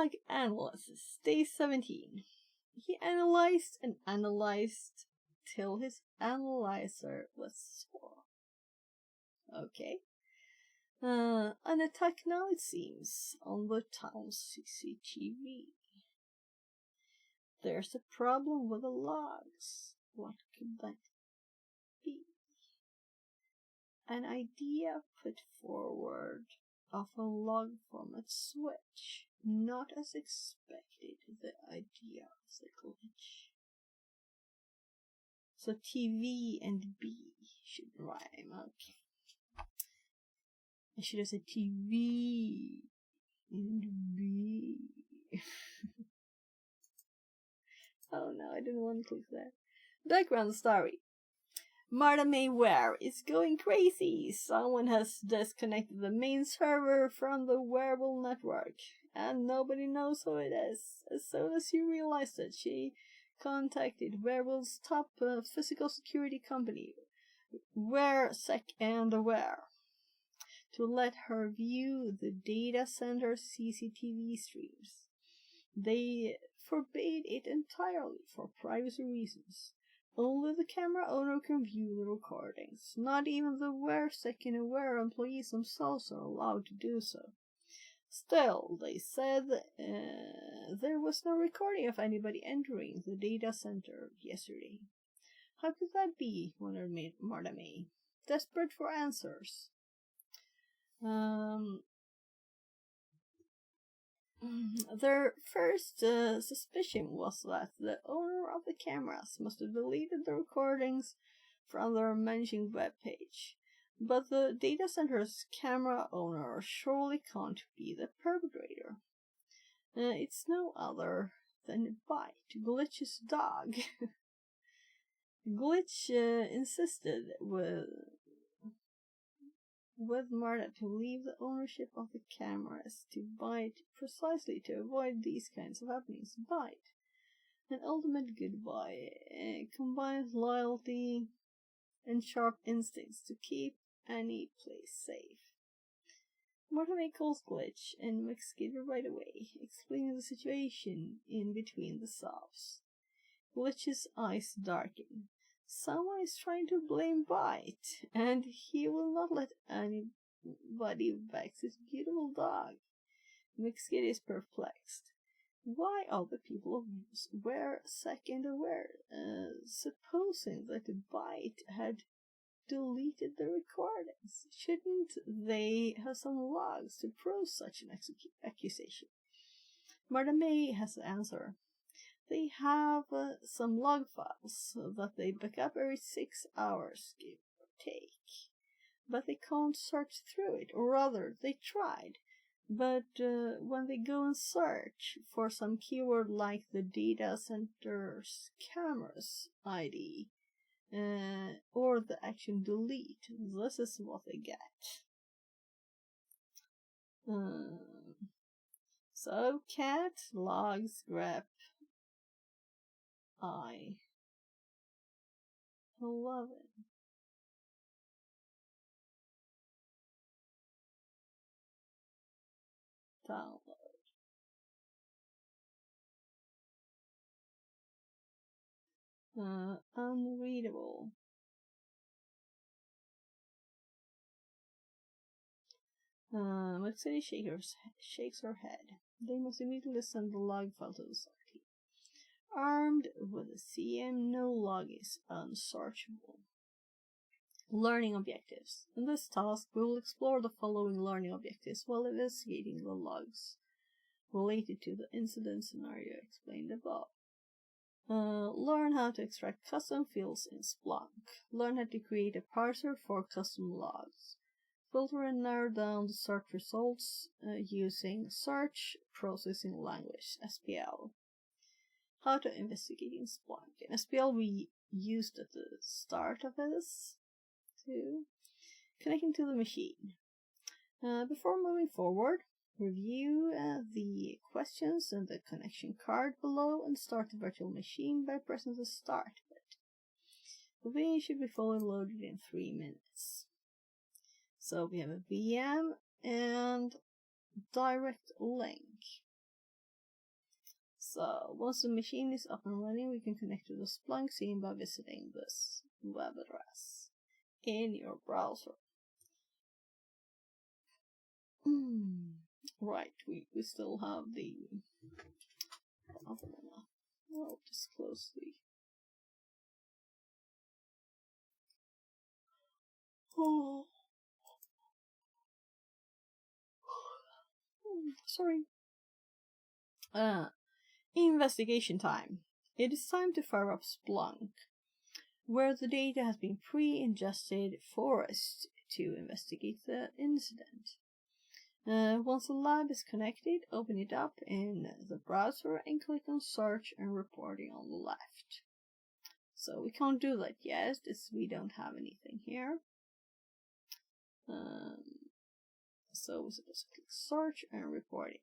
Log analysis, day 17. He analyzed and analyzed till his analyzer was sore. Okay. An attack now, it seems, on the town's CCTV. There's a problem with the logs. What could that be? An idea put forward of a log format switch. Not as expected, the idea of the glitch. So TV and B should rhyme. Okay. I should have said TV and B. Oh no, I didn't want to click that. Background story. Martha May Ware is going crazy. Someone has disconnected the main server from the Wearable network, and nobody knows who it is. As soon as she realized it, she contacted Wearable's top physical security company, WearSec and Aware, to let her view the data center CCTV streams. They forbade it entirely for privacy reasons. Only the camera owner can view the recordings. Not even the WearSec and Aware employees themselves are allowed to do so. Still, they said there was no recording of anybody entering the data center yesterday. How could that be? Wondered Martha May, desperate for answers. Their first suspicion was that the owner of the cameras must have deleted the recordings from their mentioned webpage. But the data center's camera owner surely can't be the perpetrator. It's no other than Bite, Glitch's dog. Glitch insisted with Martha to leave the ownership of the cameras to Bite precisely to avoid these kinds of happenings. Bite, an ultimate goodbye, combines loyalty and sharp instincts to keep any place safe. Martha May calls Glitch and McSkidder right away, explaining the situation in between the sobs. Glitch's eyes darken. Someone is trying to blame Bite, and he will not let anybody vex his beautiful dog. McSkid is perplexed. Why all the people of WearSec and Aware, supposing that Bite had deleted the recordings? Shouldn't they have some logs to prove such an accusation? Martha May has the answer. They have some log files that they back up every 6 hours, give or take. But they can't search through it, or rather, they tried. But when they go and search for some keyword like the data center's cameras ID, or the action delete, this is what they get. So cat logs grep I 11. Download. Unreadable. McCity shakes her head. They must immediately send the log file to the SOC. Armed with a CM, no log is unsearchable. Learning objectives. In this task, we will explore the following learning objectives while investigating the logs related to the incident scenario explained above. Learn how to extract custom fields in Splunk. Learn how to create a parser for custom logs. Filter and narrow down the search results using Search Processing Language, SPL. How to investigate in Splunk. In SPL we used at the start of this too. Connecting to the machine. Before moving forward, review the questions in the connection card below and start the virtual machine by pressing the start button. The VM should be fully loaded in 3 minutes. So we have a VM and direct link. So once the machine is up and running, we can connect to the Splunk scene by visiting this web address in your browser. Right, we still have the other one. I'll just close the sorry. Investigation time. It is time to fire up Splunk, where the data has been pre-ingested for us to investigate the incident. Once the lab is connected, open it up in the browser and click on Search and Reporting on the left. So we can't do that yet, as we don't have anything here. So we're supposed to click Search and Reporting.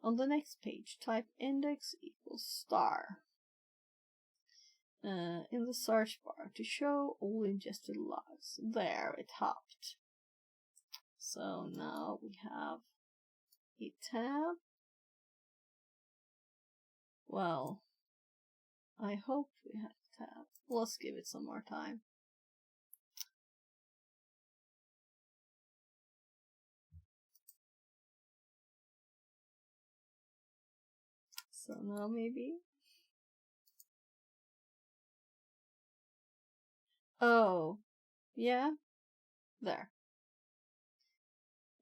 On the next page, type index equals star in the search bar to show all ingested logs. There, it hopped. So now we have a tab. Well, I hope we have a tab. Let's give it some more time. So now maybe. Oh, yeah, there.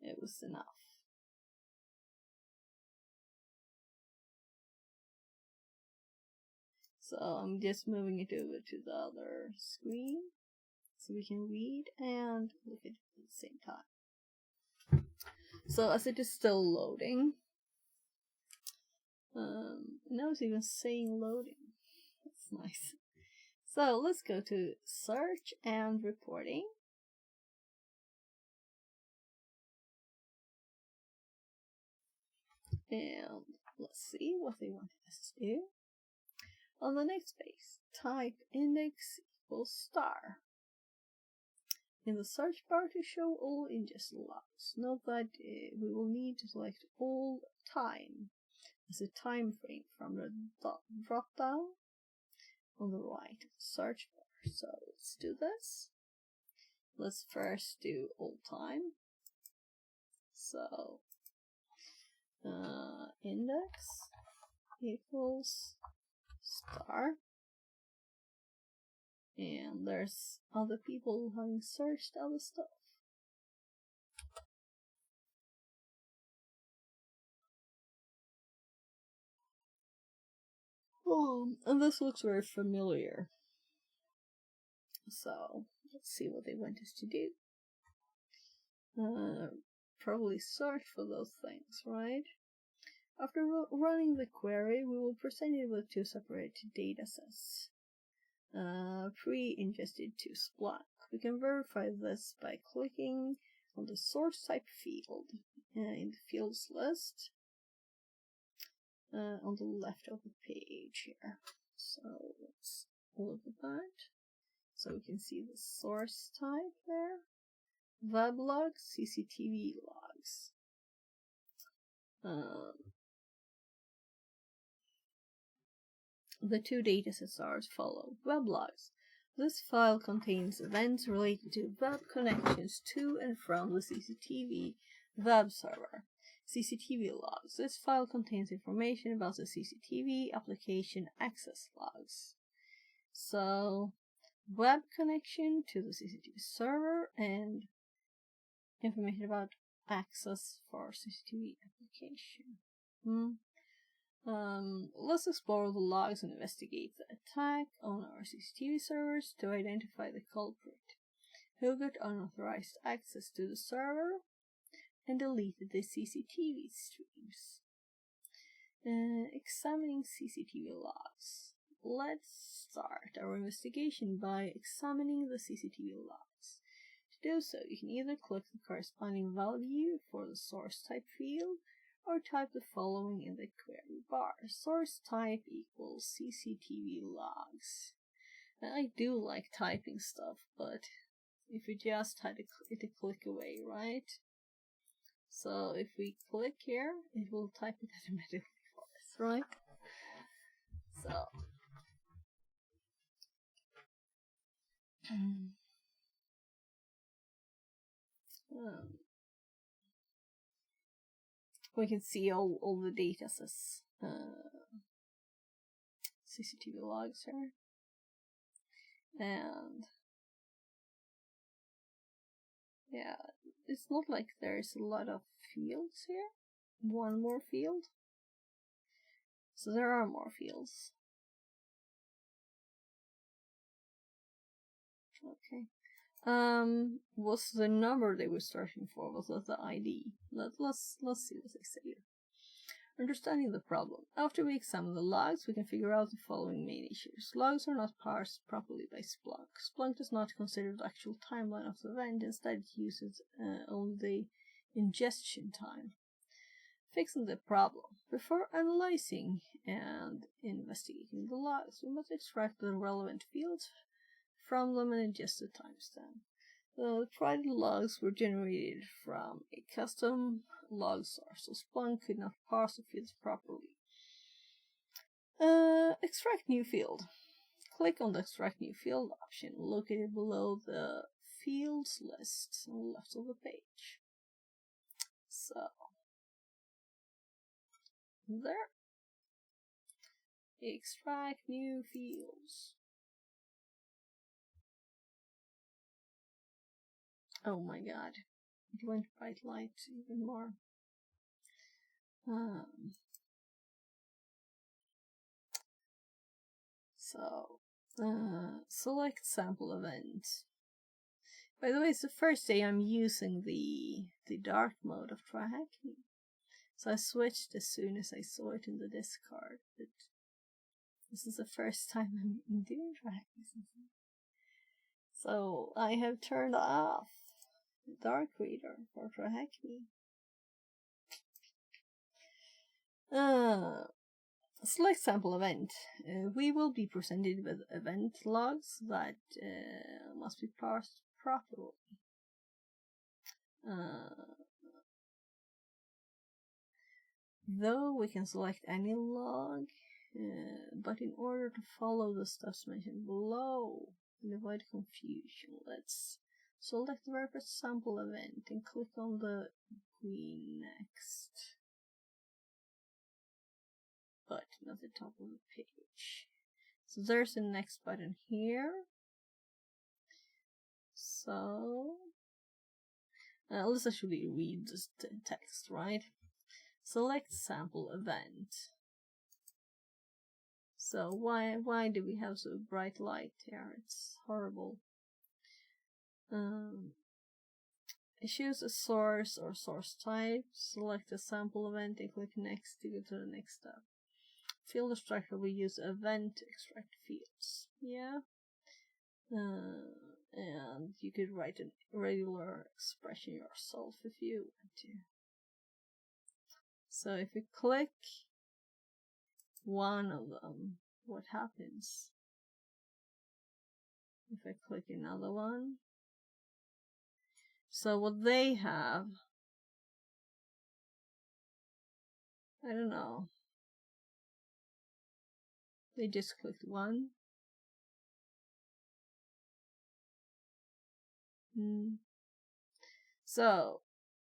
It was enough. So I'm just moving it over to the other screen so we can read and look at it at the same time. So as it is still loading, now it's even saying loading. That's nice. So let's go to Search and Reporting. And let's see what they wanted us to do. On the next page, type index equals star in the search bar to show all ingested logs. Note that we will need to select all time as a time frame from the drop down on the right of the search bar. So let's do this. Let's first do all time. So index equals star, and there's other people having searched other stuff. And this looks very familiar. So let's see what they want us to do. Probably search for those things, right? After running the query, we will present it with two separate datasets, pre-ingested to Splunk. We can verify this by clicking on the source type field in the fields list on the left of the page here. So let's look at that. So we can see the source type there. Web logs, CCTV logs. The two datasets are as follow. Web logs. This file contains events related to web connections to and from the CCTV web server. CCTV logs. This file contains information about the CCTV application access logs. So, web connection to the CCTV server and information about access for CCTV application. Let's explore the logs and investigate the attack on our CCTV servers to identify the culprit, who got unauthorized access to the server and deleted the CCTV streams. Examining CCTV logs. Let's start our investigation by examining the CCTV logs. To do so, you can either click the corresponding value for the source type field or type the following in the query bar. Source type equals CCTV logs. Now, I do like typing stuff, but if we just had it a click away, right? So if we click here, it will type it automatically for us. right? So we can see all the data as CCTV logs here, and yeah, it's not like there's a lot of fields here. One more field, so there are more fields. Okay. What's the number they were searching for? Was that the ID? Let's see what they say here. Understanding the problem. After we examine the logs, we can figure out the following main issues. Logs are not parsed properly by Splunk. Splunk does not consider the actual timeline of the event, instead it uses only the ingestion time. Fixing the problem. Before analyzing and investigating the logs, we must extract the relevant fields from them and ingest the timestamp. The provided logs were generated from a custom log source, so Splunk could not parse the fields properly. Extract new field. Click on the extract new field option located below the fields list on the left of the page. So, there. Extract new fields. Oh my god. It went bright light even more. Select sample event. By the way, it's the first day I'm using the dark mode of TryHackMe. So I switched as soon as I saw it in the Discord, but this is the first time I'm doing TryHackMe. So I have turned off the dark reader for TryHackMe. Select sample event. We will be presented with event logs that must be parsed properly. Though we can select any log, but in order to follow the steps mentioned below and avoid confusion, let's select the very first sample event and click on the green next button at the top of the page. So there's the next button here. So let's actually read this text, right? Select sample event. So why do we have so bright light here? It's horrible. Choose a source or source type. Select a sample event and click next to go to the next step. Field extractor, we use event extract fields. Yeah. And you could write a regular expression yourself if you want to. So if you click one of them, what happens? If I click another one, so what they have, I don't know, they just clicked one. So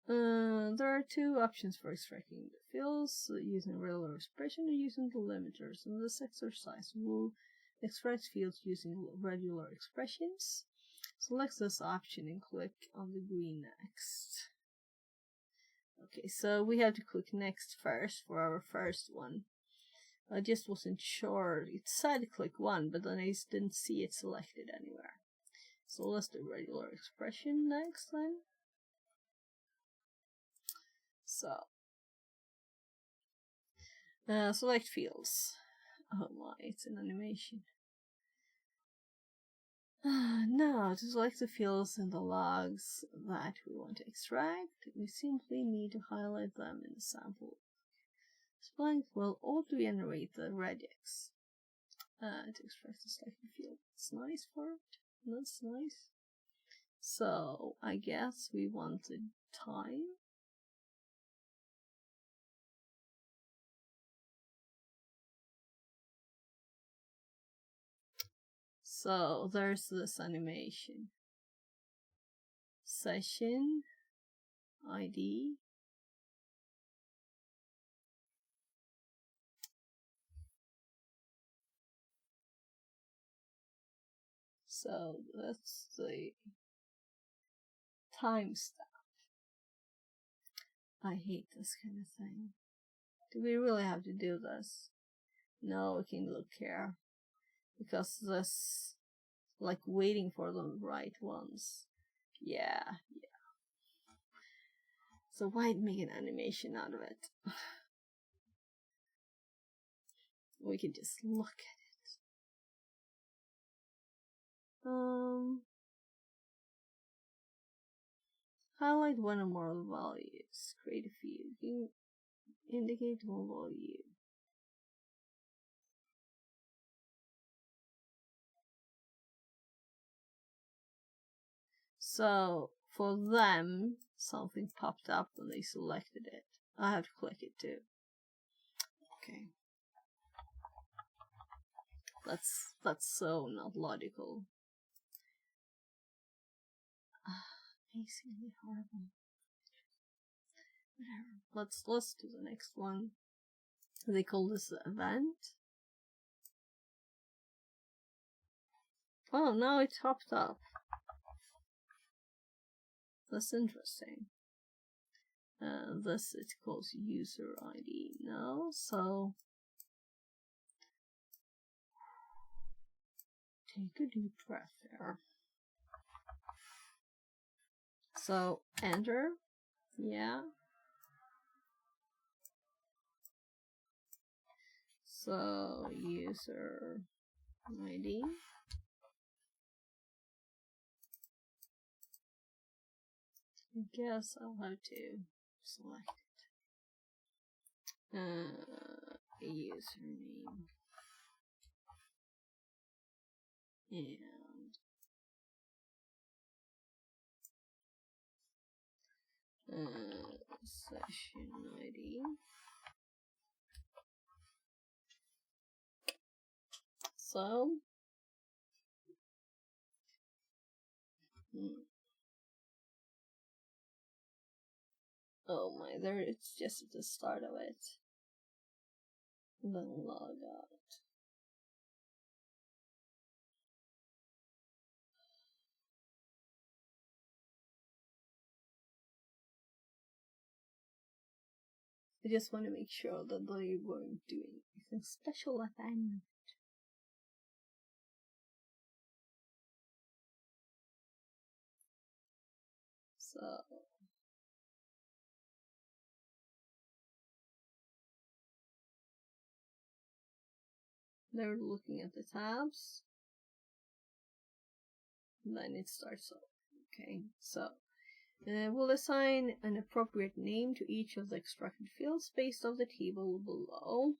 there are two options for extracting the fields, using regular expression or using delimiters. In this exercise, we'll extract fields using regular expressions. Select this option and click on the green next. Okay, so we have to click next first for our first one. I just wasn't sure. It said click one, but then I just didn't see it selected anywhere. So let's do regular expression next then. So, select fields. Oh my, it's an animation. Now, to select the fields in the logs that we want to extract, we simply need to highlight them in the sample. Splunk will auto-generate the regex to extract the selected field. It's nice for it. That's nice. So, I guess we want the time. So there's this animation. Session ID. So that's the timestamp. I hate this kind of thing. Do we really have to do this? No, we can look here. Because this, like, waiting for the right ones. Yeah. So why make an animation out of it? We can just look at it. Highlight one or more values. Create a field. Indicate one value. So for them, something popped up when they selected it. I have to click it too. Okay. That's so not logical. Amazingly horrible. Whatever. Let's do the next one. They call this the event. Oh, now it popped up. That's interesting. This it calls user ID now, so take a deep breath there. So enter, yeah. So user ID. I guess I'll have to select it. Username and session ID. So oh my, there it's just at the start of it. Then log out. I just want to make sure that they weren't doing anything special at the end. So they're looking at the tabs. And then it starts off. Okay, so we'll assign an appropriate name to each of the extracted fields based on the table below.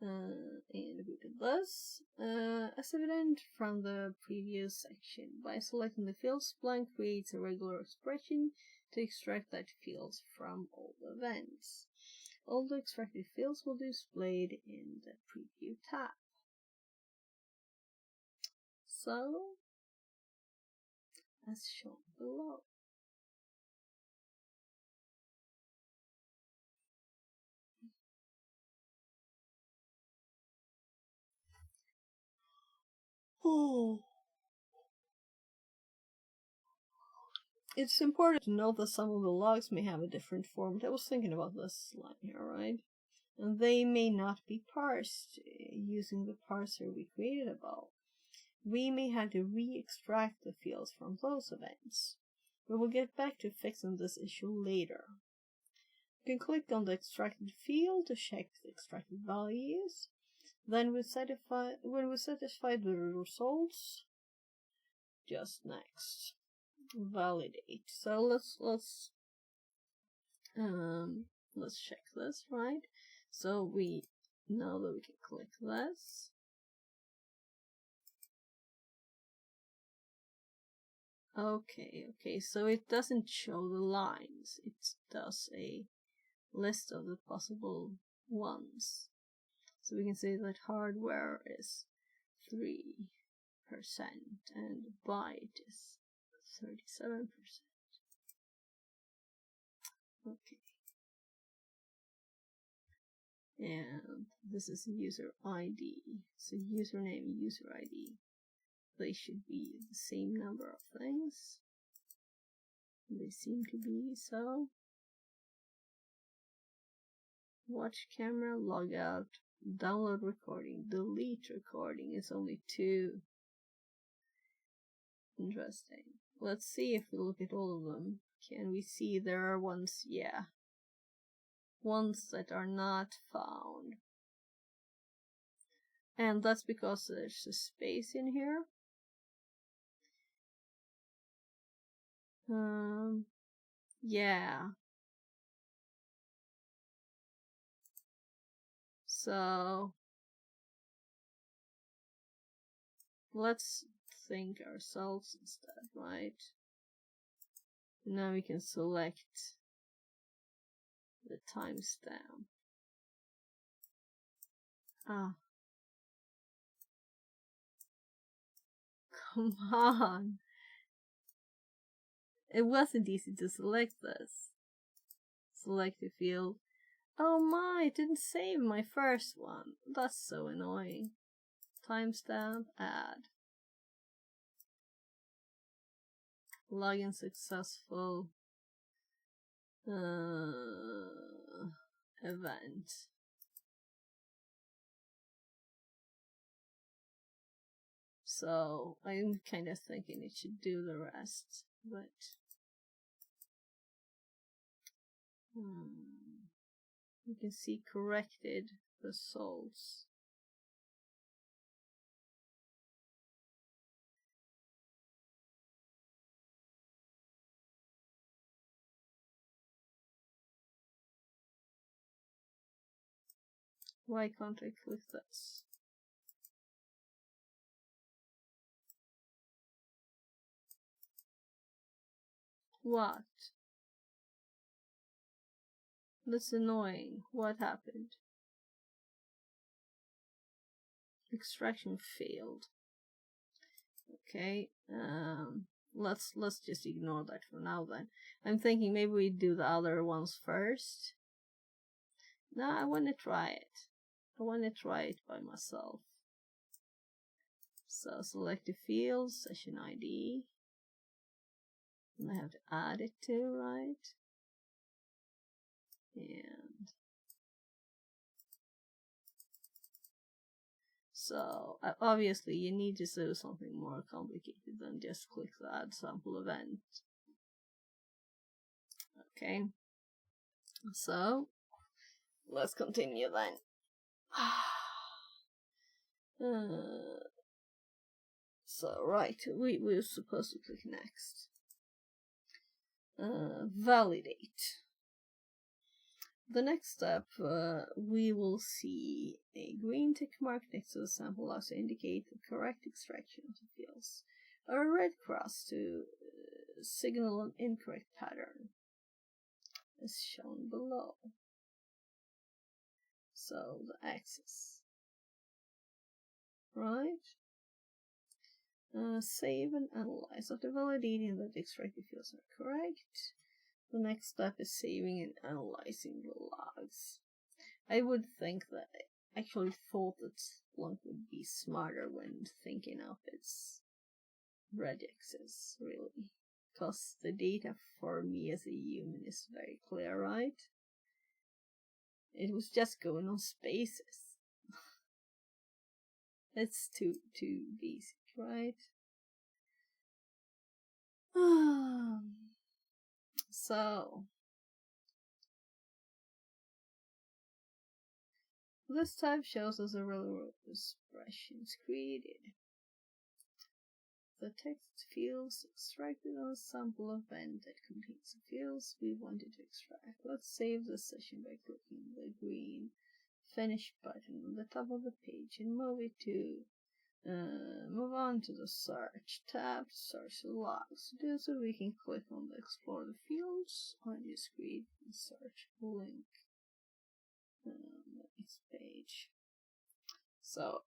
And we did this. As evident from the previous section, by selecting the fields, Splunk creates a regular expression to extract that fields from all events. All the extracted fields will be displayed in the preview tab. So, as shown below. Oh. It's important to note that some of the logs may have a different format. I was thinking about this line here, right? And they may not be parsed using the parser we created above. We may have to re-extract the fields from those events. We will get back to fixing this issue later. You can click on the extracted field to check the extracted values. Then when we're satisfied with the results, just next. Validate. So let's check this, right? So we know that we can click this. Okay, so it doesn't show the lines, it does a list of the possible ones. So we can say that hardware is 3. and byte is 37%. Okay. And this is user ID. So username, user ID. They should be the same number of things. They seem to be so. Watch camera, log out, download recording, delete recording is only 2. Interesting. Let's see if we look at all of them. Can we see there are ones? Yeah. Ones that are not found. And that's because there's a space in here. Yeah. So let's think ourselves instead, right? Now we can select the timestamp. Ah. Come on. It wasn't easy to select this. Select a field. Oh my, it didn't save my first one. That's so annoying. Timestamp, add. Login successful. Event. So I'm kind of thinking it should do the rest, but you can see corrected results. Why can't I click this? What? That's annoying. What happened? Extraction failed. Okay, let's just ignore that for now then. I'm thinking maybe we do the other ones first. No, I want to try it. I want to try it by myself. So select the field, session ID. And I have to add it to, right? And so obviously you need to do something more complicated than just click the add sample event. Okay, so let's continue then. So right, we're supposed to click next. Validate. The next step, we will see a green tick mark next to the sample log to indicate the correct extraction of the fields, or a red cross to signal an incorrect pattern, as shown below. So the axis, right? Save and analyze. After validating that the extracted fields are correct, the next step is saving and analyzing the logs. I would think that I actually thought that Splunk would be smarter when thinking of its regexes, really. Because the data for me as a human is very clear, right? It was just going on spaces. It's too basic, right? So this type shows us a railroad expressions created. The text fields extracted on a sample event that contains the fields we wanted to extract. Let's save the session by clicking the green finish button on the top of the page and move it to move on to the search tab, search the logs. To do so, we can click on the explore the fields on your screen and search link on the next page. So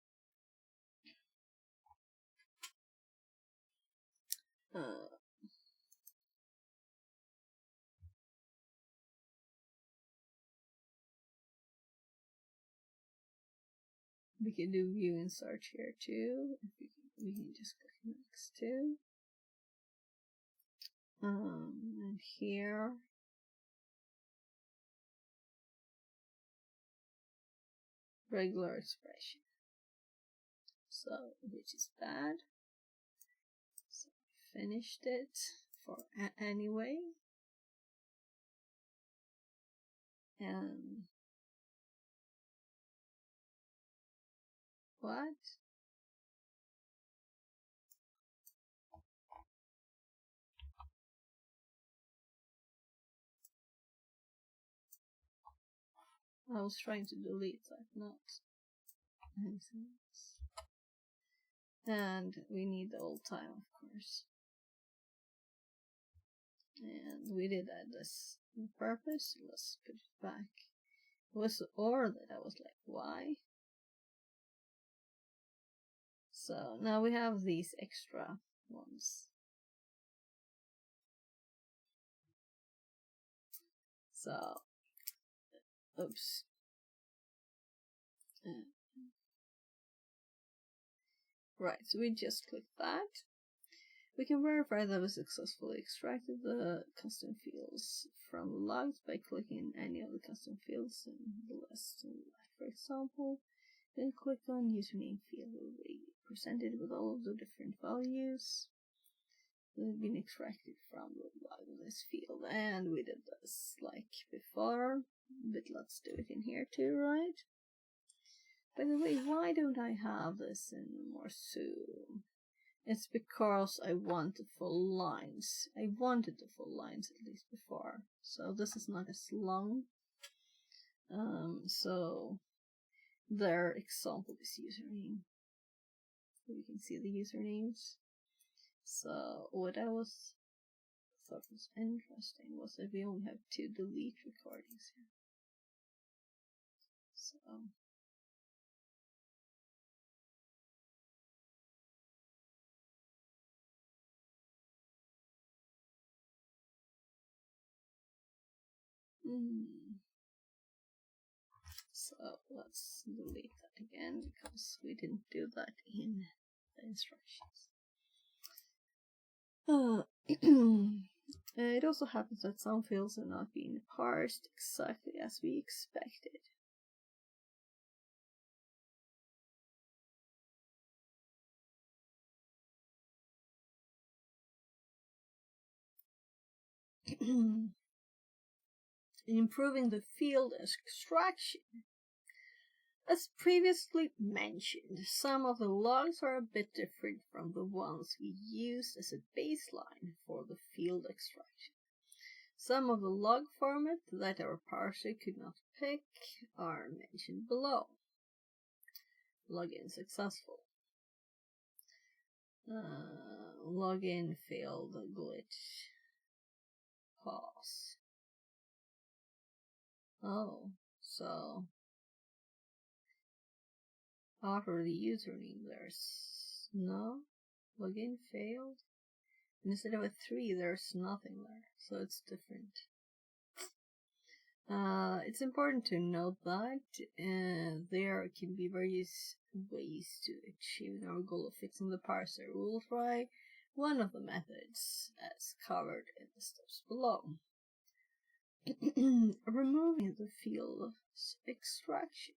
We can do view and search here too. We can just click next too. And here. Regular expression. So, which is bad. So, finished it for anyway. And what? I was trying to delete that, not anything else. And we need the old time, of course. And we did add this on purpose. Let's put it back. It was the or that I was like, why? So now we have these extra ones. So, oops. Right, so we just click that. We can verify that we successfully extracted the custom fields from logs by clicking any of the custom fields in the list. For example, then click on username field. Will be presented with all of the different values that have been extracted from the log of this field. And we did this like before, but let's do it in here too, right? By the way, why don't I have this in more zoom? It's because I want the full lines. I wanted the full lines at least before. So this is not as long. So their example is username. You can see the usernames. So what I thought was interesting was that we only have 2 delete recordings here. So So let's delete that again because we didn't do that in the instructions. It also happens that some fields are not being parsed exactly as we expected. Improving the field extraction. As previously mentioned, some of the logs are a bit different from the ones we used as a baseline for the field extraction. Some of the log format that our parser could not pick are mentioned below. Login successful. Login failed glitch. Pause. Oh, so after the username there's no login failed. And instead of a 3 there's nothing there, so it's different. It's important to note that there can be various ways to achieve our goal of fixing the parser. We'll try one of the methods as covered in the steps below. Removing the field extraction.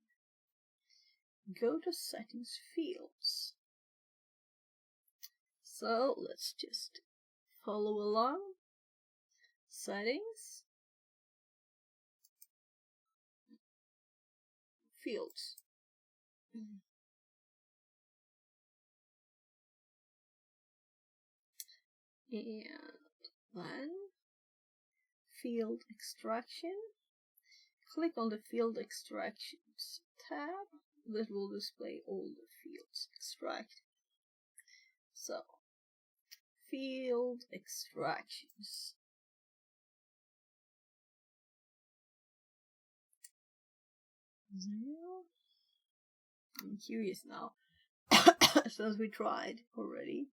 Go to settings fields. So let's just follow along. Settings. Fields. And then field extraction. Click on the field extractions tab. That will display all the fields extracted. So, field extractions. I'm curious now, since we tried already.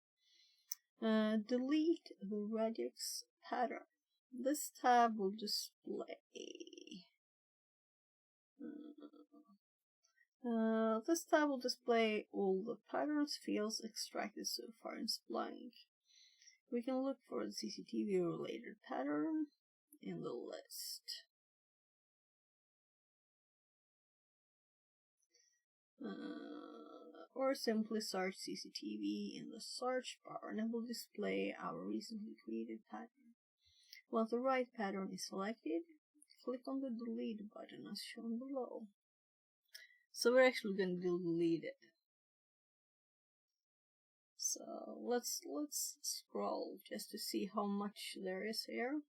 Delete the regex pattern. This tab will display all the patterns fields extracted so far in Splunk. We can look for the CCTV related pattern in the list. Or simply search CCTV in the search bar and it will display our recently created pattern. Once the right pattern is selected, click on the delete button as shown below. So we're actually going to delete it. So let's scroll just to see how much there is here.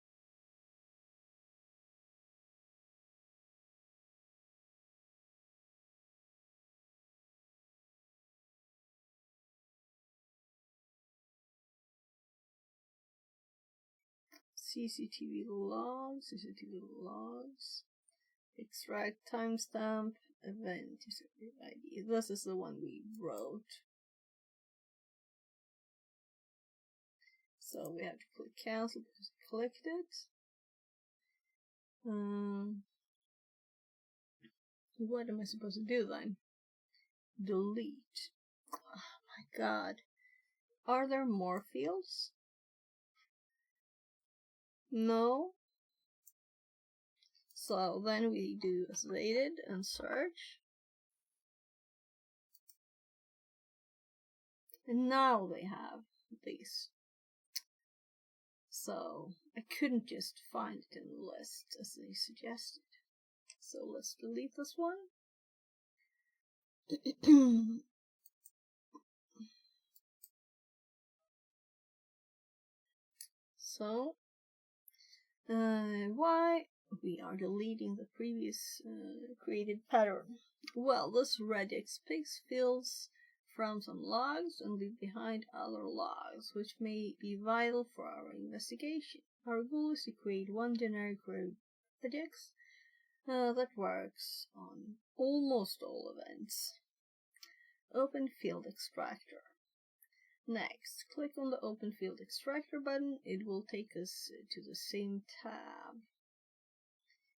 CCTV logs, extract timestamp, event ID. This is the one we wrote. So we have to click cancel because we clicked it. What am I supposed to do then? Delete. Oh my god. Are there more fields? No. So then we do isolated and search. And now they have these. So I couldn't just find it in the list as they suggested. So let's delete this one. So why we are deleting the previous created pattern? Well, this regex picks fields from some logs and leave behind other logs, which may be vital for our investigation. Our goal is to create one generic regex that works on almost all events. Open Field Extractor. Next, click on the Open Field Extractor button. It will take us to the same tab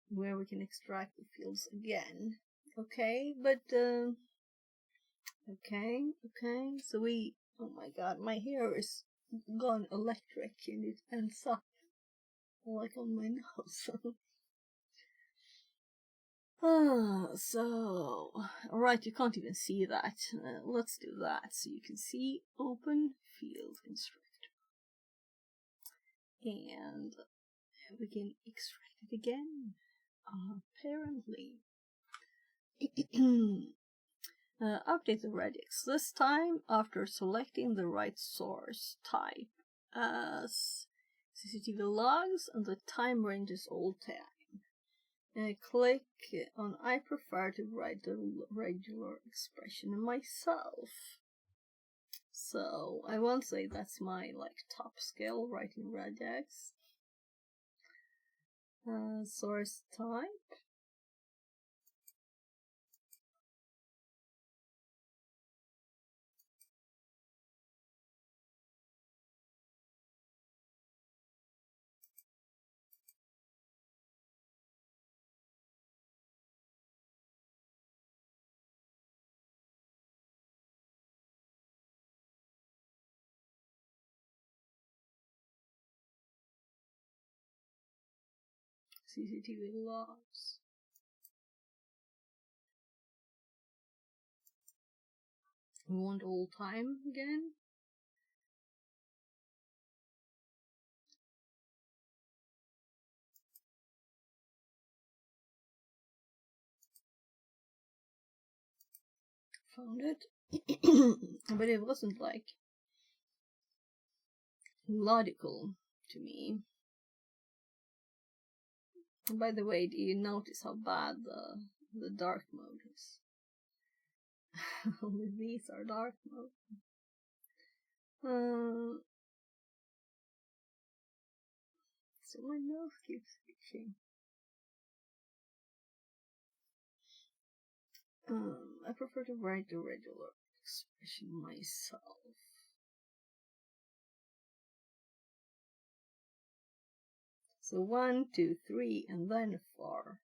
where we can extract the fields again. Okay, but okay, so oh my god, my hair is gone electric and it ends up like on my nose. So, alright, you can't even see that. Let's do that so you can see Open Field Instructor. And we can extract it again, apparently. Update the regex, this time after selecting the right source type as CCTV logs and the time range is all time. Click on I prefer to write the regular expression myself. So I won't say that's my top skill, writing regex. Source type. CCTV logs. We want all time again. Found it. But it wasn't logical to me. And by the way, do you notice how bad the dark mode is? Only these are dark mode. So my nose keeps itching. I prefer to write the regular expression myself. So 1, 2, 3, and then 4.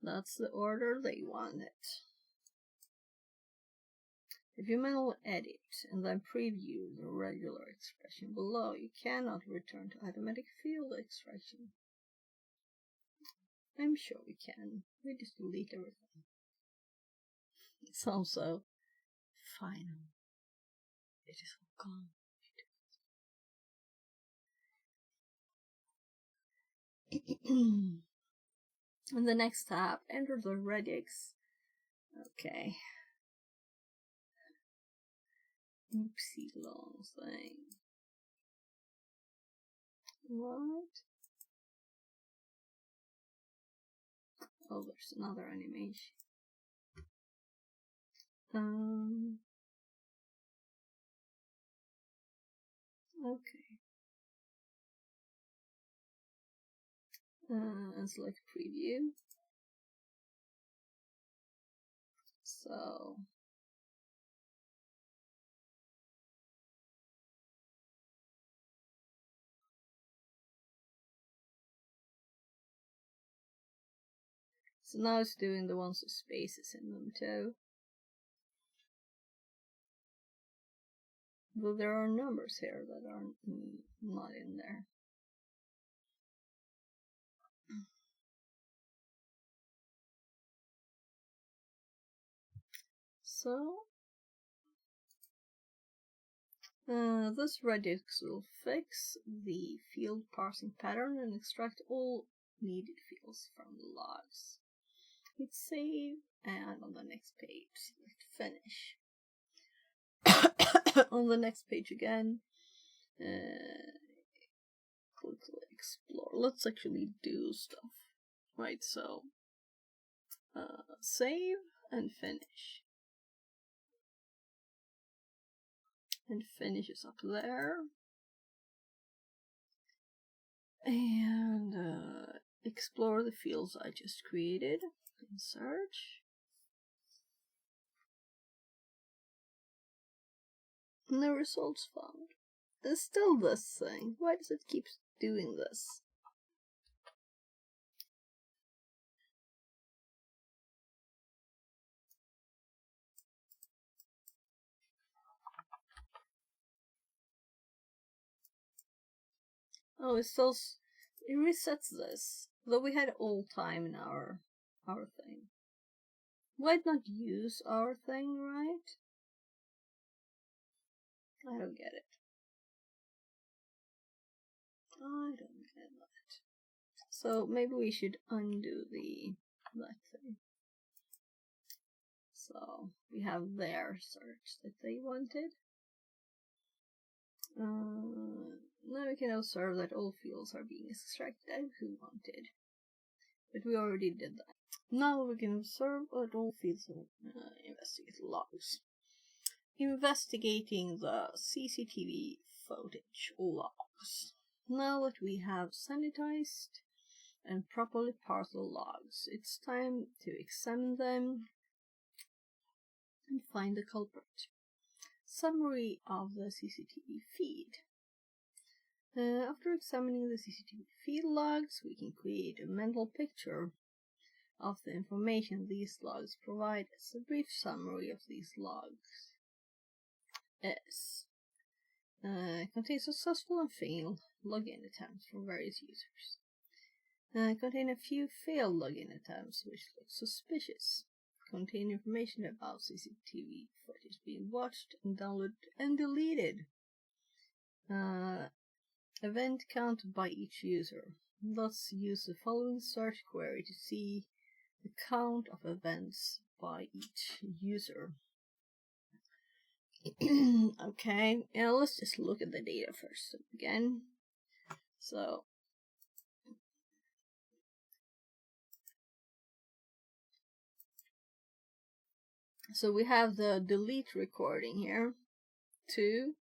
That's the order they wanted. If you manually edit and then preview the regular expression below, you cannot return to automatic field extraction. I'm sure we can. We just delete everything. It's also final. It is all gone. In the next tab, enter the regex. Okay. Oopsie long thing. What? Oh, there's another animation. Okay. And select preview. So now it's doing the ones with spaces in them too. Though there are numbers here that are not in there. So this regex will fix the field parsing pattern and extract all needed fields from the logs. Hit save, and on the next page, select finish. On the next page again, click explore. Let's actually do stuff. Right, so save and finish. And finish is up there. And explore the fields I just created and search. No results found. It's still this thing. Why does it keep doing this? Oh, it resets this. Though we had all time in our thing. Why not use our thing, right? I don't get it. I don't get that. So maybe we should undo that thing. So we have their search that they wanted. Now we can observe that all fields are being extracted as we wanted. But we already did that. Now we can observe that all fields are investigate logs. Investigating the CCTV footage logs. Now that we have sanitized and properly parsed the logs, it's time to examine them and find the culprit. Summary of the CCTV feed. After examining the CCTV feed logs, we can create a mental picture of the information these logs provide as a brief summary of these logs. Contain successful and failed login attempts from various users. Contain a few failed login attempts which look suspicious. Contain information about CCTV footage being watched and downloaded and deleted. Event count by each user. Let's use the following search query to see the count of events by each user. Okay, let's just look at the data first again. So we have the delete recording here. 2.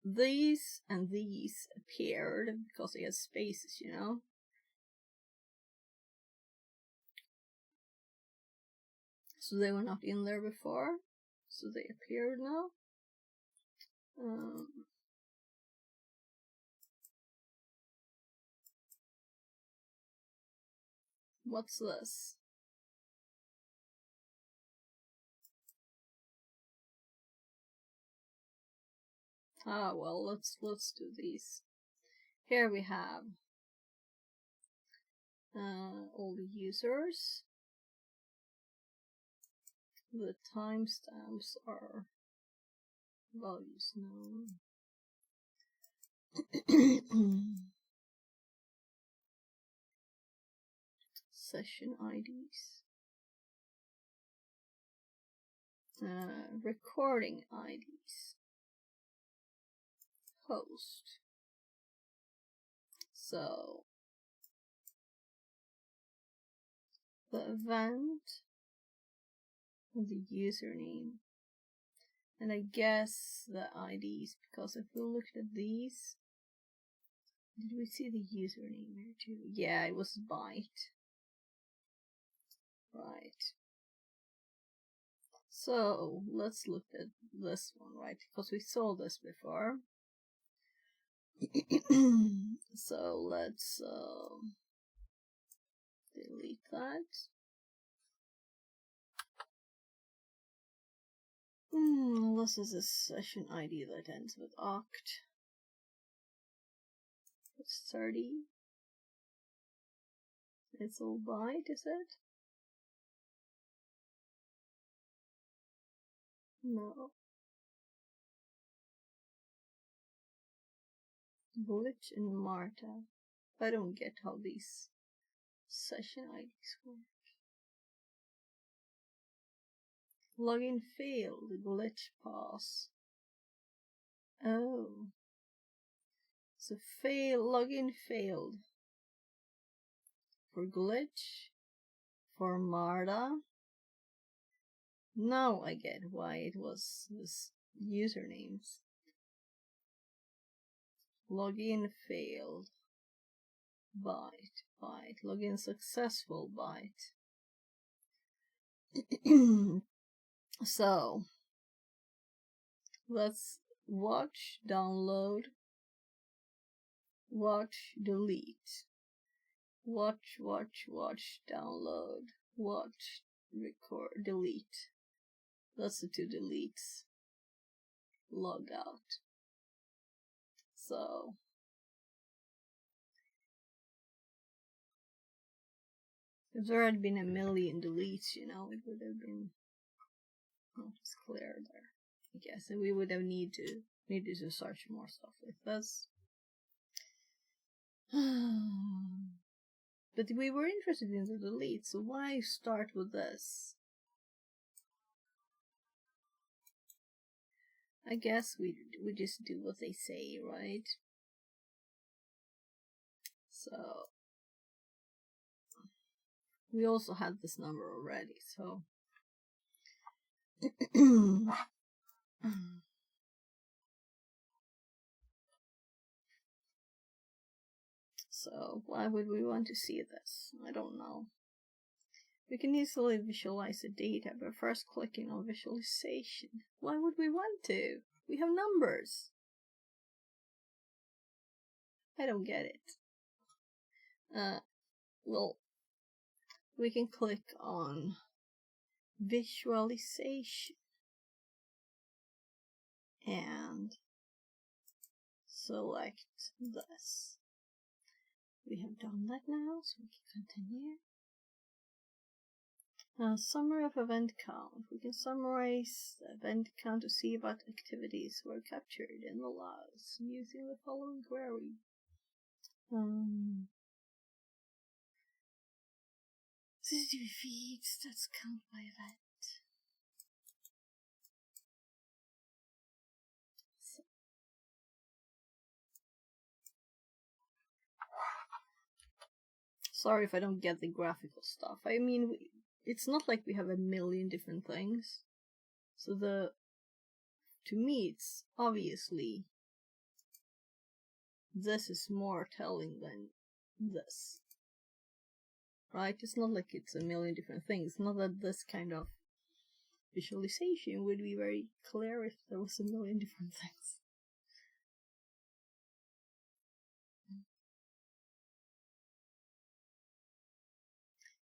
These and these appeared because they had spaces, you know. So they were not in there before, so they appeared now. What's this? Ah, well, let's do these. Here we have all the users. The timestamps are values known. Session IDs. Recording IDs. Host. So the event, the username, and I guess the IDs, because if we looked at these, did we see the username here too? Yeah, it was byte. Right. So let's look at this one, right? Because we saw this before. So let's delete that. This is a session ID that ends with oct. It's 30. It's all byte, is it? No. Glitch and Marta. I don't get how these session IDs work. Login failed. Glitch pass. Oh. So login failed. For glitch. For Marta. Now I get why it was this usernames. Login failed. Byte. Login successful. Byte. So let's watch, download, watch, delete, watch, download, watch, record, delete. That's the two deletes. Log out. So if there had been a million deletes, it would have been not as clear there, I guess, and we would have needed to search more stuff like this. But we were interested in the delete, so why start with this? I guess we just do what they say, right? So we also had this number already, so so why would we want to see this? I don't know. We can easily visualize the data by first clicking on visualization. Why would we want to? We have numbers. I don't get it. Well, we can click on visualization and select this. We have done that now, so we can continue. Summary of event count. We can summarize the event count to see what activities were captured in the logs using the following query. CCTV feeds, that's count by event. Sorry if I don't get the graphical stuff. I mean, it's not like we have a million different things. So to me, it's obviously this is more telling than this. Right? It's not like it's a million different things. Not that this kind of visualization would be very clear if there was a million different things.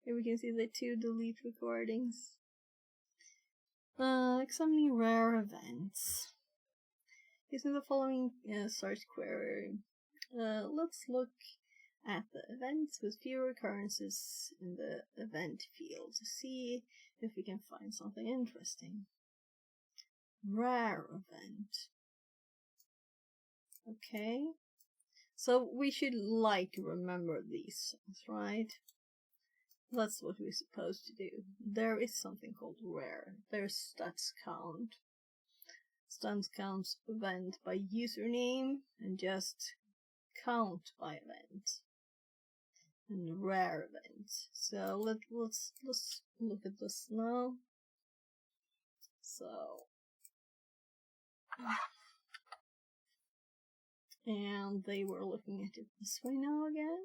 Here we can see the 2 delete recordings. Examining rare events. Using the following search query, let's look at the events with fewer occurrences in the event field to see if we can find something interesting. Rare event. Okay. So we should remember these things, right? That's what we're supposed to do. There is something called rare. There's stats count. Stats counts event by username and just count by event. And rare events. So let's look at this now. So, and they were looking at it this way now again.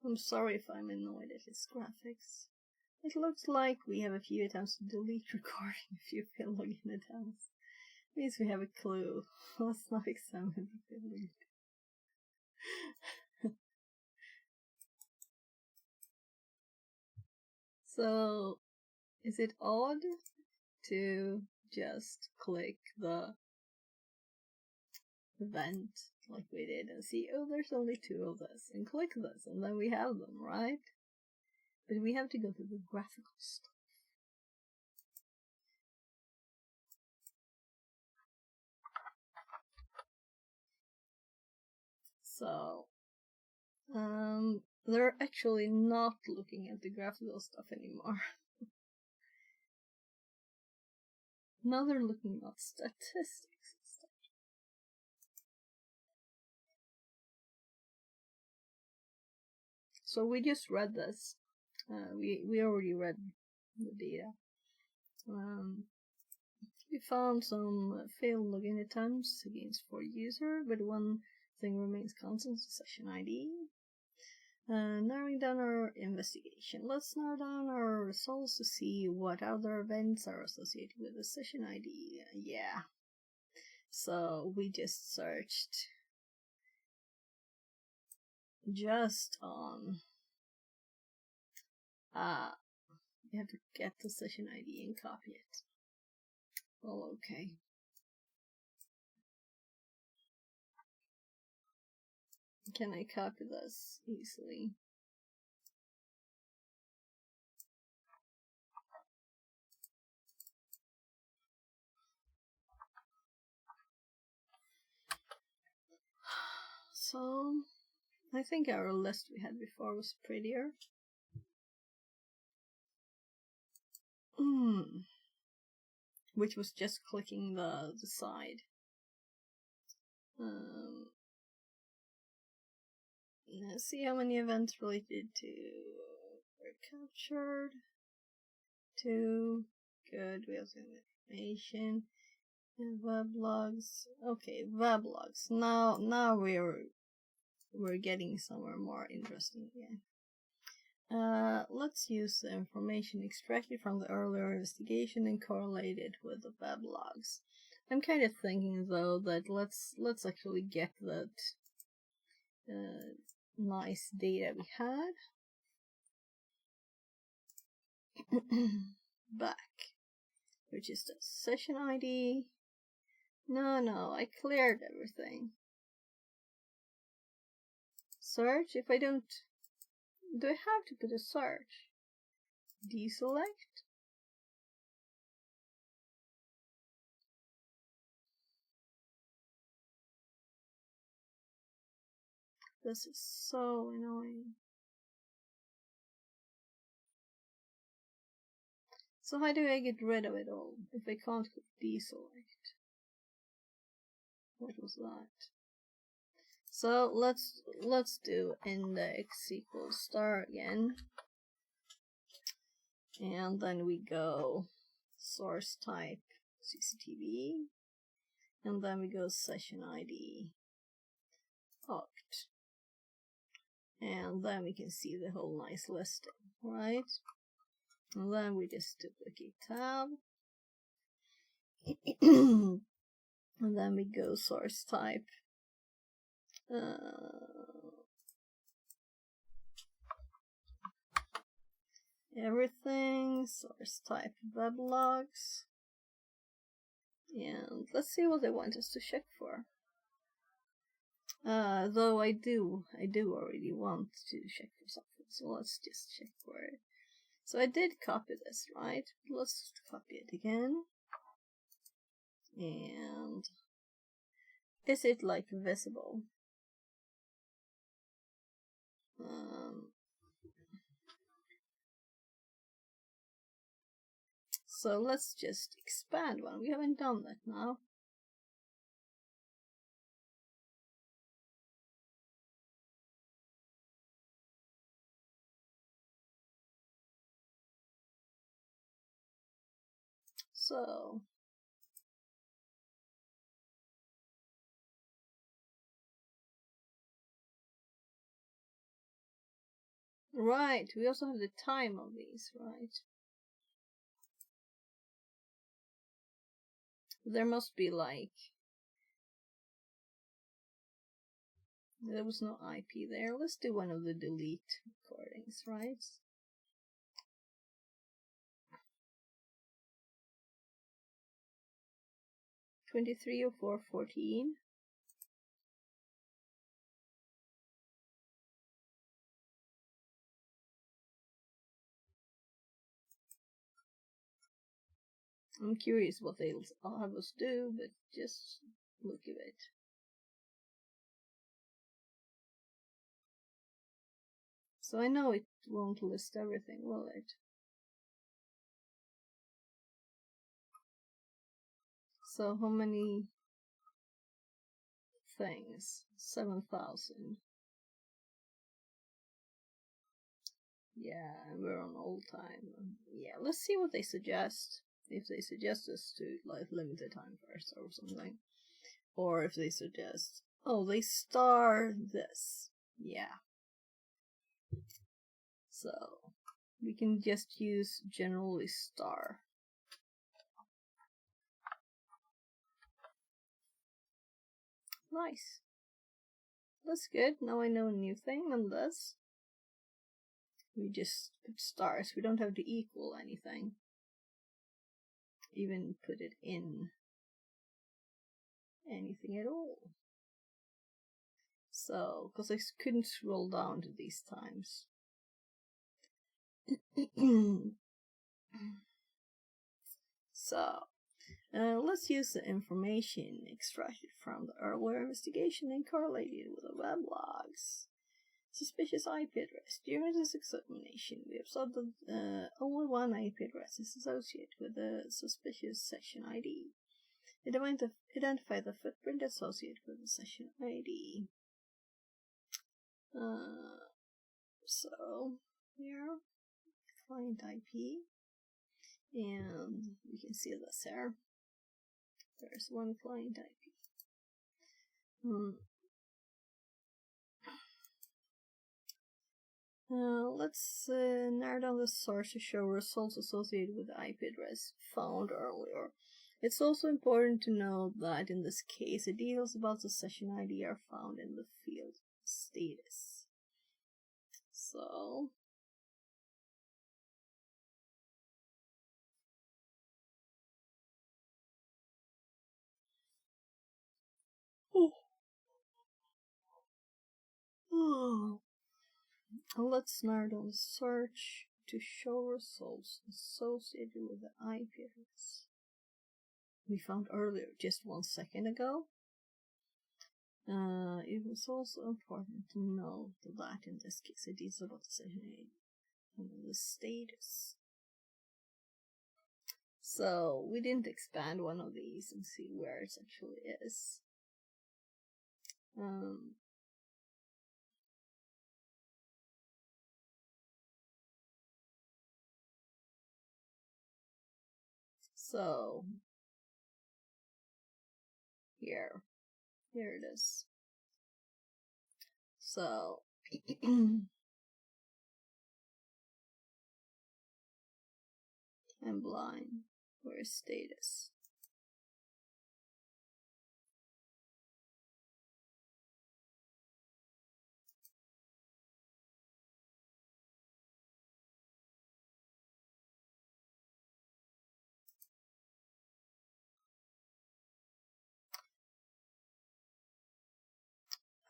I'm sorry if I'm annoyed at its graphics. It looks like we have a few attempts to delete recording, a few failed login attempts. Means we have a clue. Let's not examine the failed. So, is it odd to just click the event like we did and see, oh, there's only 2 of this, and click this, and then we have them, right? But we have to go to the graphical stuff. So, they're actually not looking at the graphical stuff anymore. Now they're looking at statistics and stuff. So we just read this. We already read the data. We found some failed login attempts against 4 user, but one thing remains constant: session ID. Narrowing down our investigation. Let's narrow down our results to see what other events are associated with the session ID. Yeah. So we just searched just on you have to get the session ID and copy it. Well, okay. Can I copy this easily? So, I think our list we had before was prettier. Which was just clicking the side. Let's see how many events related to were captured. 2. Good, we have some information. And weblogs. Okay, weblogs. Now we're getting somewhere more interesting again. Let's use the information extracted from the earlier investigation and correlate it with the weblogs. I'm kind of thinking though that let's actually get that nice data we had back, which is the session ID. No, I cleared everything. Search. If I don't, do I have to put a search? Deselect. This is so annoying. So how do I get rid of it all if I can't deselect? What was that? So let's do index equals star again. And then we go source type CCTV. And then we go session ID oct. And then we can see the whole nice listing, right? And then we just duplicate tab. And then we go source type Everything, source type weblogs. And let's see what they want us to check for. Though I do already want to check for something, so let's just check for it. So I did copy this, right? Let's copy it again. And is it like visible? So let's just expand one. We haven't done that now. So right, we also have the time of these, right? There must be like, there was no IP there. Let's do one of the delete recordings, right? (23:04:14). I'm curious what they'll have us do, but just look at it. So I know it won't list everything, will it? So how many things? 7,000. Yeah, we're on old time. Yeah, let's see what they suggest. If they suggest us to like limit the time first or something. Or if they suggest, oh, they star this. Yeah. So we can just use generally star. Nice. That's good. Now I know a new thing on this. We just put stars. We don't have to equal anything. Even put it in anything at all. So, because I couldn't scroll down to these times. So, let's use the information extracted from the earlier investigation and correlated with the weblogs. Suspicious IP address. During this examination, we observed that only one IP address is associated with the suspicious session ID. Identify the footprint associated with the session ID. So here, client IP, and we can see this here. There's one client IP. Let's narrow down the source to show results associated with the IP address found earlier. It's also important to note that in this case, the details about the session ID are found in the field status. So let's narrow down the search to show results associated with the IP address we found earlier, just 1 second ago. It was also important to note that in this case it is about the session ID and the status. So we didn't expand one of these and see where it actually is. So here it is. So I'm blind. Where's status?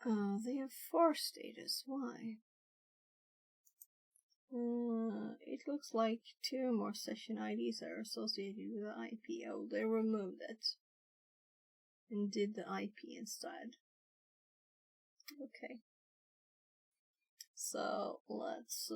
They have 4 status. Why? It looks like 2 more session IDs are associated with the IP. Oh, they removed it and did the IP instead. Okay. So let's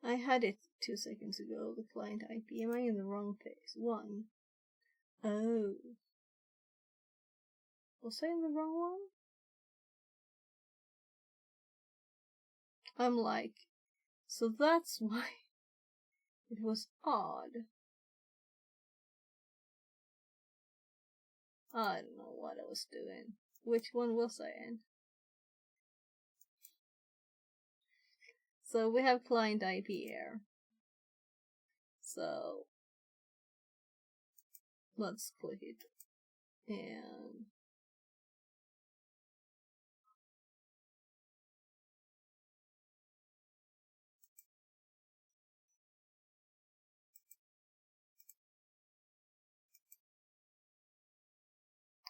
I had it 2 seconds ago, the client IP. Am I in the wrong place? 1. Oh. Was I in the wrong one? I'm like, so that's why it was odd. I don't know what I was doing. Which one was I in? So we have client IP here. So let's click it. And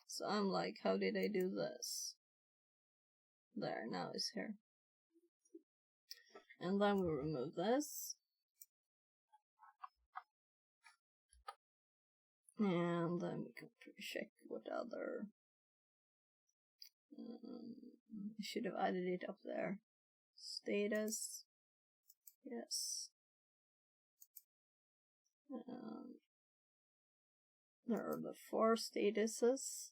so I'm like, how did I do this? There, now it's here. And then we remove this. And then we can check what other... I should have added it up there. Status. Yes. There are the 4 statuses.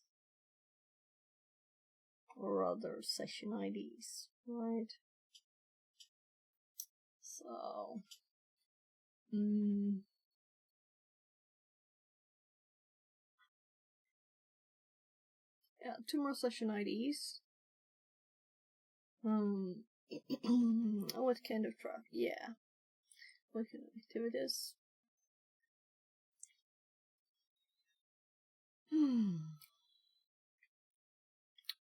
Or other session IDs, right? So... yeah, 2 more session IDs. What kind of traffic? Yeah. What kind of activities?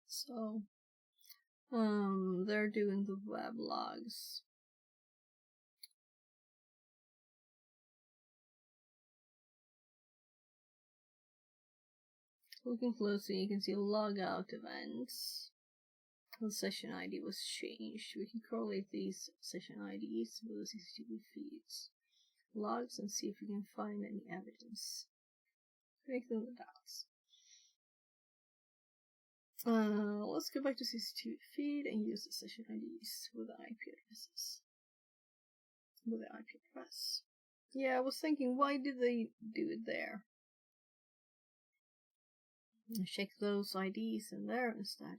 So, they're doing the web logs. Looking closely, you can see logout events. The session ID was changed. We can correlate these session IDs with the CCTV feeds, logs, and see if we can find any evidence. Connecting the dots. Let's go back to CCTV feed and use the session IDs with the IP addresses. With the IP address. Yeah, I was thinking, why did they do it there? Check those IDs in there instead.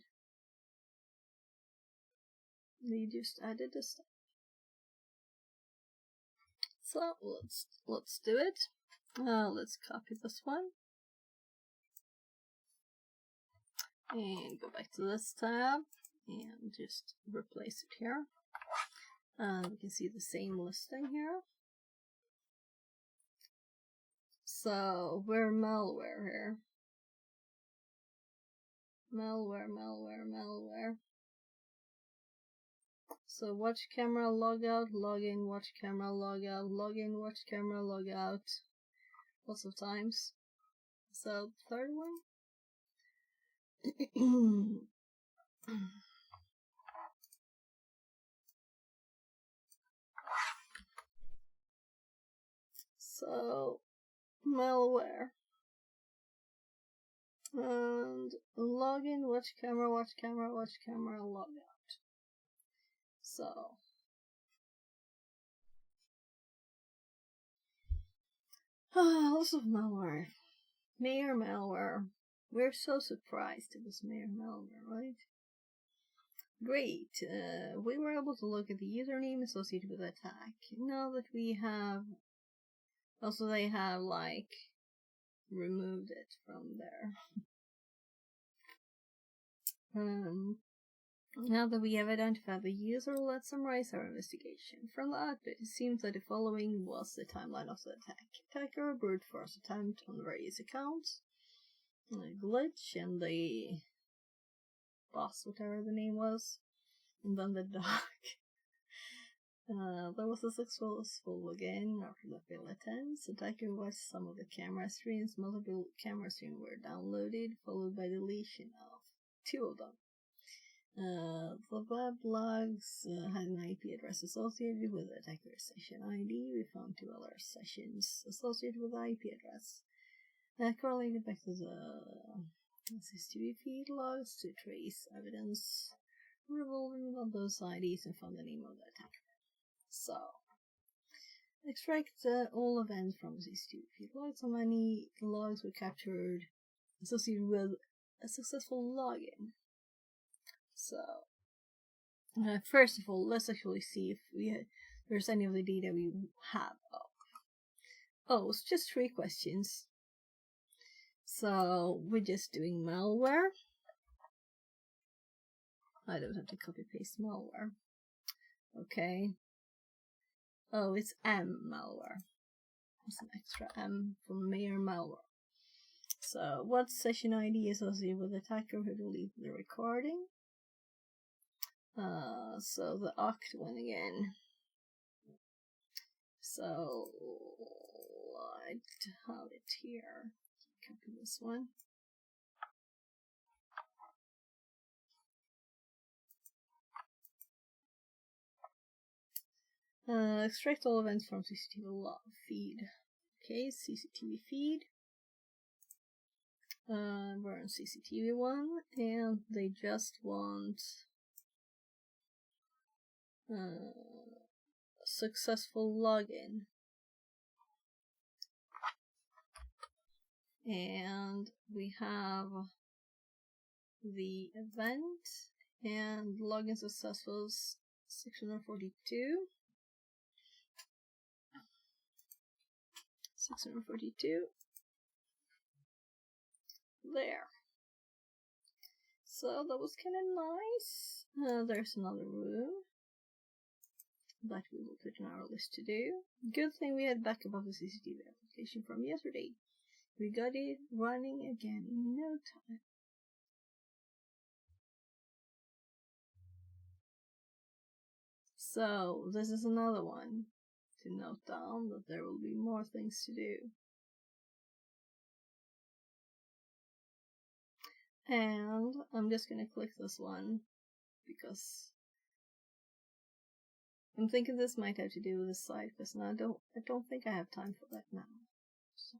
They just added this stuff. So let's do it. Let's copy this one and go back to this tab and just replace it here. We can see the same listing here. So we're malware here. Malware. So watch camera logout, login, watch camera logout, login, watch camera logout. Lots of times. So third one. So malware. And login, watch camera, logout. So lots of malware. Mayor malware. We're so surprised it was Mayor malware, right? Great. We were able to look at the username associated with the attack. Now that we have... Also, they have, like, removed it from there. Now that we have identified the user, let's summarize our investigation. From the output, it seems that the following was the timeline of the attack. Attacker, brute force attempt on various accounts, a glitch, and the boss, whatever the name was, and then the dog. There was a successful again after the failed attempts. Attacker watched some of the camera streams. Multiple camera streams were downloaded, followed by deletion of 2 of them. The web logs had an IP address associated with the attacker's session ID. We found 2 other sessions associated with the IP address. Correlated back to the CCTV feed logs to trace evidence revolving around those IDs and found the name of the attacker. So, extract all events from CCTV feed logs. How many logs were captured associated with a successful login? So, first of all, let's actually see if there's any of the data we have. Oh, it's just 3 questions. So, we're just doing malware. I don't have to copy paste malware. Okay. Oh, it's M malware. There's an extra M from Mayor malware. So, what session ID is associated with the attacker who deleted the recording? So the oct one again. So I have it here. Copy this one. Extract all events from CCTV feed. Okay, CCTV feed. We're on CCTV 1, and they just want successful login. And we have the event and login successful 642. 642. There. So that was kind of nice. There's another room that we will put on our list to do. Good thing we had backup of the CCTV application from yesterday. We got it running again in no time. So this is another one to note down that there will be more things to do. And I'm just gonna click this one because I'm thinking this might have to do with the site, because I don't think I have time for that now. So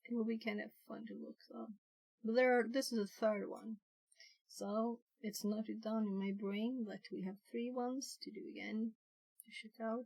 it will be kind of fun to look though. But this is the 3rd one. So it's noted down in my brain that we have 3 ones to do again to check out.